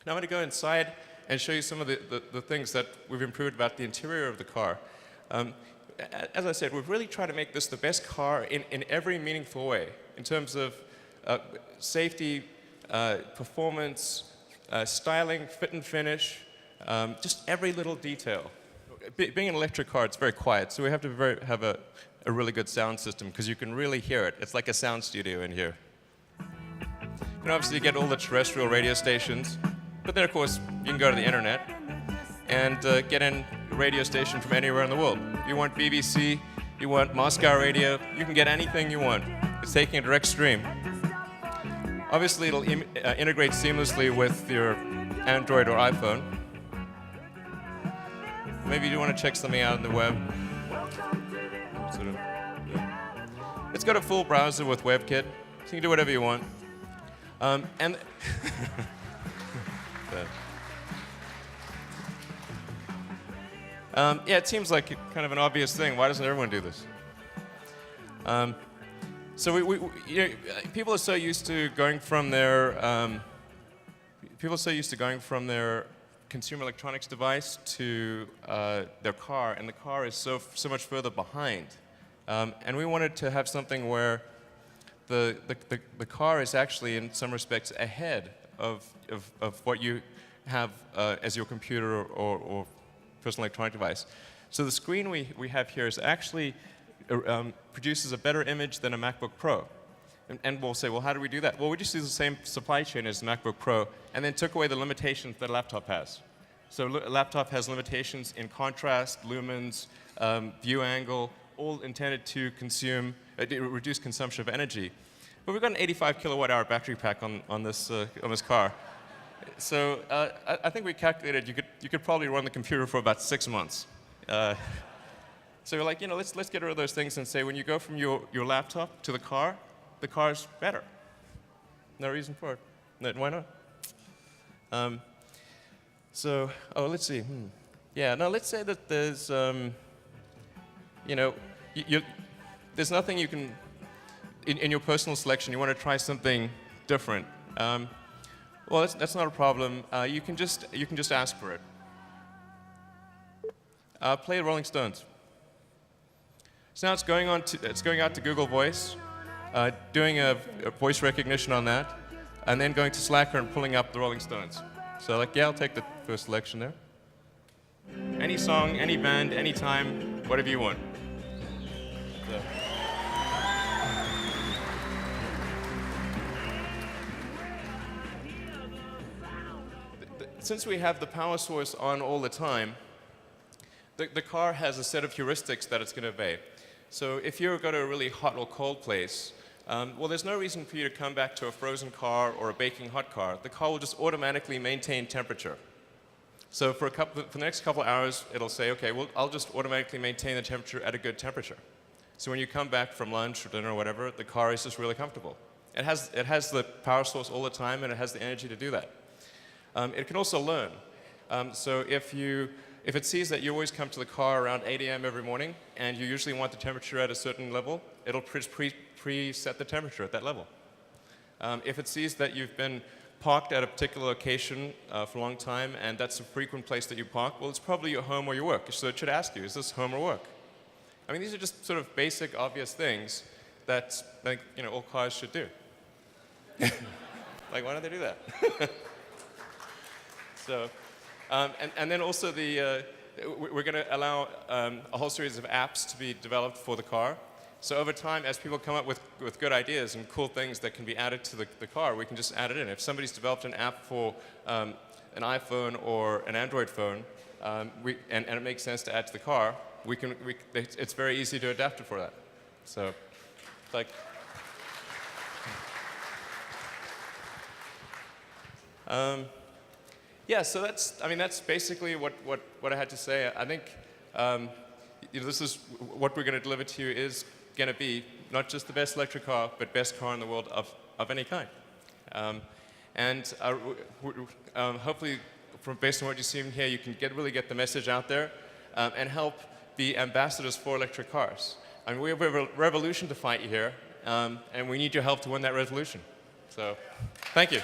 Now I'm going to go inside and show you some of the things that we've improved about the interior of the car. As I said, we've really tried to make this the best car in every meaningful way, in terms of safety, performance, styling, fit and finish, just every little detail. Being an electric car, it's very quiet, so we have to have a really good sound system, because you can really hear it. It's like a sound studio in here. You can obviously get all the terrestrial radio stations, but then of course you can go to the internet and get in a radio station from anywhere in the world. You want BBC, you want Moscow radio, you can get anything you want. It's taking a direct stream. Obviously it'll integrate seamlessly with your Android or iPhone. Maybe you want to check something out on the web. It's got a full browser with WebKit, so you can do whatever you want. Yeah, it seems like kind of an obvious thing. Why doesn't everyone do this? So you know, people are so used to going from their consumer electronics device to their car, and the car is so much further behind. And we wanted to have something where the car is actually, in some respects, ahead of what you have as your computer or personal electronic device. So the screen we have here is actually produces a better image than a MacBook Pro. And we'll say, well, how do we do that? Well, we just use the same supply chain as the MacBook Pro, and then took away the limitations that a laptop has. So a laptop has limitations in contrast, lumens, view angle, all intended to reduce consumption of energy. But we've got an 85 kilowatt-hour battery pack on this car. So I think we calculated you could probably run the computer for about 6 months. So we're like, you know, let's get rid of those things and say, when you go from your laptop to the car's better. No reason for it. Why not? So, let's see. Yeah, now let's say that there's, you know, there's nothing you can, in your personal selection, you want to try something different. Well, that's not a problem. You can just ask for it. Play Rolling Stones. So now it's going out to Google Voice, doing a voice recognition on that, and then going to Slacker and pulling up the Rolling Stones. So like, yeah, I'll take the first selection there. Any song, any band, any time, whatever you want. So. Since we have the power source on all the time, the car has a set of heuristics that it's going to obey. So if you go to a really hot or cold place, well, there's no reason for you to come back to a frozen car or a baking hot car. The car will just automatically maintain temperature. So for the next couple of hours, it'll say, okay, well, I'll just automatically maintain the temperature at a good temperature. So when you come back from lunch or dinner or whatever, the car is just really comfortable. It has the power source all the time, and it has the energy to do that. It can also learn. So if it sees that you always come to the car around 8 a.m. every morning, and you usually want the temperature at a certain level, it'll preset the temperature at that level. If it sees that you've been parked at a particular location for a long time, and that's a frequent place that you park, well, it's probably your home or your work. So it should ask you, is this home or work? I mean, these are just sort of basic, obvious things that, like, you know, all cars should do. Like, why don't they do that? So, and then also we're going to allow a whole series of apps to be developed for the car. So over time, as people come up with good ideas and cool things that can be added to the car, we can just add it in. If somebody's developed an app for an iPhone or an Android phone, and it makes sense to add to the car, it's very easy to adapt it for that. So, like. Yeah, so that's basically what I had to say. I think you know, this is what we're going to deliver to you is going to be not just the best electric car, but best car in the world of any kind. Hopefully, based on what you've seen here, you can really get the message out there and help be ambassadors for electric cars. I mean, we have a revolution to fight here, and we need your help to win that revolution. So, thank you.